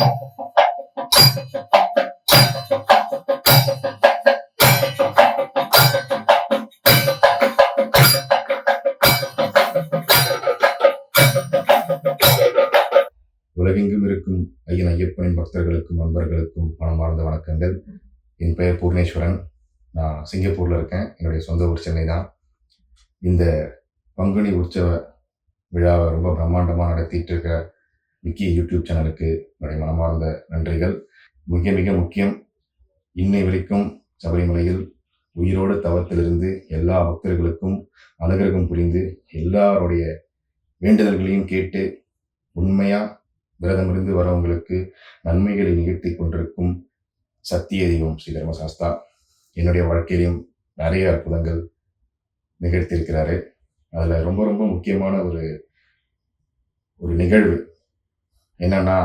உலகெங்கும் இருக்கும் ஐயன் ஐயப்பனின் பக்தர்களுக்கும் நண்பர்களுக்கும் மனமார்ந்த வணக்கங்கள். என் பெயர் பூர்ணேஸ்வரன். நான் சிங்கப்பூரில் இருக்கேன். என்னுடைய சொந்த ஊர் சென்னை தான். இந்த பங்குனி உற்சவ விழாவை ரொம்ப பிரம்மாண்டமாக நடத்திட்டு இருக்க விக்கி யூடியூப் சேனலுக்கு என்னுடைய மனமார்ந்த நன்றிகள். மிக மிக முக்கியம், இன்னை வரைக்கும் சபரிமலையில் உயிரோடு தவத்திலிருந்து எல்லா பக்தர்களுக்கும் அனுகிரகம் புரிந்து எல்லாருடைய வேண்டுதல்களையும் கேட்டு உண்மையாக விரதமிருந்து வரவங்களுக்கு நன்மைகளை நிகழ்த்தி கொண்டிருக்கும் சத்திய தெய்வம் ஸ்ரீ தர்மசாஸ்தா என்னுடைய வாழ்க்கையிலையும் நிறைய அற்புதங்கள் நிகழ்த்தியிருக்கிறாரு. அதில் ரொம்ப ரொம்ப முக்கியமான ஒரு நிகழ்வு என்னன்னா,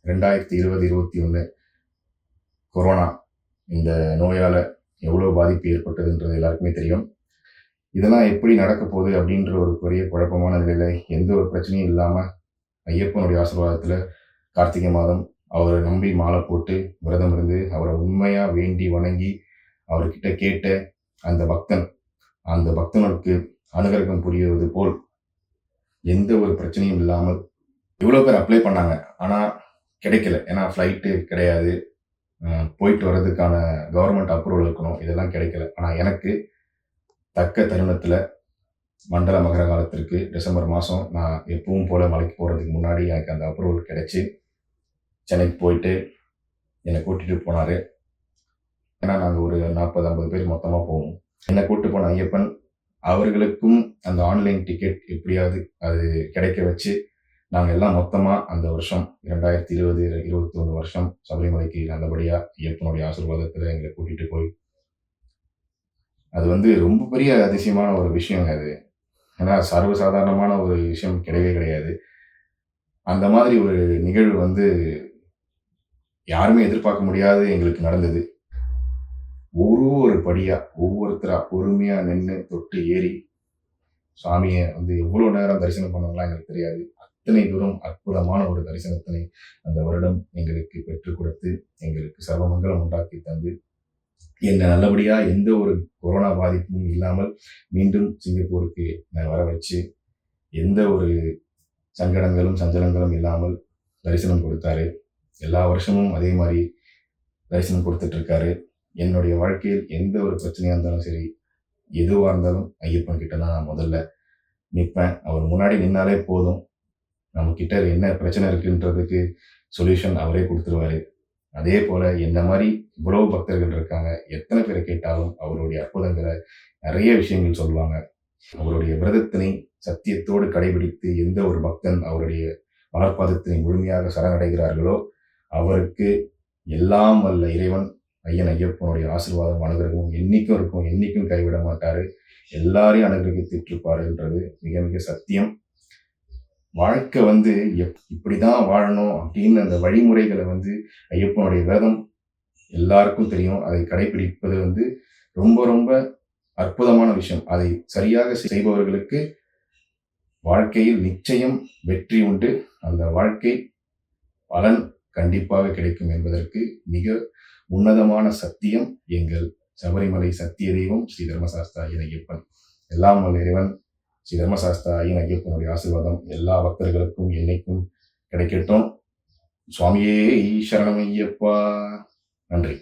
2020-21 கொரோனா இந்த நோயால் எவ்வளோ பாதிப்பு ஏற்பட்டதுன்றது எல்லாருக்குமே தெரியும். இதெல்லாம் எப்படி நடக்க போகுது அப்படின்ற ஒரு பெரிய குழப்பமான நிலையில் எந்த ஒரு பிரச்சனையும் இல்லாமல் ஐயப்பனுடைய ஆசீர்வாதத்தில் கார்த்திகை மாதம் அவரை நம்பி மாலை போட்டு விரதம் இருந்து அவரை உண்மையாக வேண்டி வணங்கி அவர்கிட்ட கேட்ட அந்த பக்தனுக்கு அனுகிரகம் புரிவது போல் எந்த ஒரு பிரச்சனையும் இல்லாமல் இவ்வளோ பேர் அப்ளை பண்ணாங்க. ஆனால் கிடைக்கல. ஏன்னா ஃப்ளைட்டு கிடையாது, போயிட்டு வர்றதுக்கான கவர்மெண்ட் அப்ரூவல் இருக்கணும், இதெல்லாம் கிடைக்கல. ஆனால் எனக்கு தக்க தருணத்தில் மண்டல மகர காலத்திற்கு டிசம்பர் மாதம் நான் எப்பவும் போல் மலைக்கு போகிறதுக்கு முன்னாடி எனக்கு அந்த அப்ரூவல் கிடைச்சி சென்னைக்கு போயிட்டு என்னை கூட்டிகிட்டு போனார். ஏன்னா நாங்கள் ஒரு 40-50 பேர் மொத்தமாக போவோம். என்னை கூப்பிட்டு போன ஐயப்பன் அவர்களுக்கும் அந்த ஆன்லைன் டிக்கெட் எப்படியாவது அது கிடைக்க வச்சு நாங்கள் எல்லாம் மொத்தமாக அந்த வருஷம் 2020-21 வருஷம் சபரிமலைக்கு நல்லபடியாக ஐயப்பனுடைய ஆசீர்வாதத்தில் எங்களை கூட்டிகிட்டு போய் அது ரொம்ப பெரிய அதிசயமான ஒரு விஷயங்க அது. ஏன்னா சர்வசாதாரணமான ஒரு விஷயம் கிடையவே கிடையாது. அந்த மாதிரி ஒரு நிகழ்வு யாருமே எதிர்பார்க்க முடியாது எங்களுக்கு நடந்தது. ஒரு படியாக ஒவ்வொருத்தராக பொறுமையாக நின்று தொட்டு ஏறி சுவாமியை எவ்வளோ நேரம் தரிசனம் பண்ணலாம் எங்களுக்கு தெரியாது. அத்தனை தூரம் அற்புதமான ஒரு தரிசனத்தினை அந்த வருடம் எங்களுக்கு பெற்றுக் கொடுத்து எங்களுக்கு சர்வமங்கலம் உண்டாக்கி தந்து என்னை நல்லபடியாக எந்த ஒரு கொரோனா பாதிப்பும் இல்லாமல் மீண்டும் சிங்கப்பூருக்கு நான் வர வச்சு எந்த ஒரு சங்கடங்களும் சஞ்சலங்களும் இல்லாமல் தரிசனம் கொடுத்தாரு. எல்லா வருஷமும் அதே மாதிரி தரிசனம் கொடுத்துட்ருக்காரு. என்னுடைய வாழ்க்கையில் எந்த ஒரு பிரச்சனையாக இருந்தாலும் சரி, எதுவாக இருந்தாலும் ஐயப்பன் கிட்ட தான் நான் முதல்ல நிற்பேன். அவர் முன்னாடி நின்னாலே போதும், நம்மக்கிட்ட என்ன பிரச்சனை இருக்குன்றதுக்கு சொல்யூஷன் அவரே கொடுத்துருவாரு. அதே போல் என்ன மாதிரி இவ்வளவு பக்தர்கள் இருக்காங்க. எத்தனை பேரை கேட்டாலும் அவருடைய அற்புதங்களை நிறைய விஷயங்கள் சொல்லுவாங்க. அவருடைய விரதத்தினை சத்தியத்தோடு கடைபிடித்து எந்த ஒரு பக்தன் அவருடைய மலர்பாதத்தினை முழுமையாக சரணடைகிறார்களோ அவருக்கு எல்லாம் வல்ல இறைவன் ஐயன் ஐயப்பனுடைய ஆசீர்வாதம் அனுகிரகமும் என்னைக்கும் இருக்கும், என்னைக்கும் கைவிட மாட்டாரு, எல்லாரையும் அனுகிரகித்துட்டு இருப்பாருன்றது மிக மிக சத்தியம். வாழ்க்கை இப்படிதான் வாழணும் அப்படின்னு அந்த வழிமுறைகளை ஐயப்பனுடைய விரதம் எல்லாருக்கும் தெரியும். அதை கடைபிடிப்பது ரொம்ப ரொம்ப அற்புதமான விஷயம். அதை சரியாக செய்பவர்களுக்கு வாழ்க்கையில் நிச்சயம் வெற்றி உண்டு. அந்த வாழ்க்கை பலன் கண்டிப்பாக கிடைக்கும் என்பதற்கு மிக உன்னதமான சத்தியம் எங்கள் சபரிமலை சத்திய தெய்வம் ஸ்ரீ தர்மசாஸ்தா ஐயன் ஐயப்பன். எல்லாம் வல்ல இறைவன் ஸ்ரீ தர்மசாஸ்தா ஐயன் ஐயப்பனுடைய ஆசீர்வாதம் எல்லா பக்தர்களுக்கும் என்னைக்கும் கிடைக்கட்டும். சுவாமியே சரணம் ஐயப்பா. நன்றி.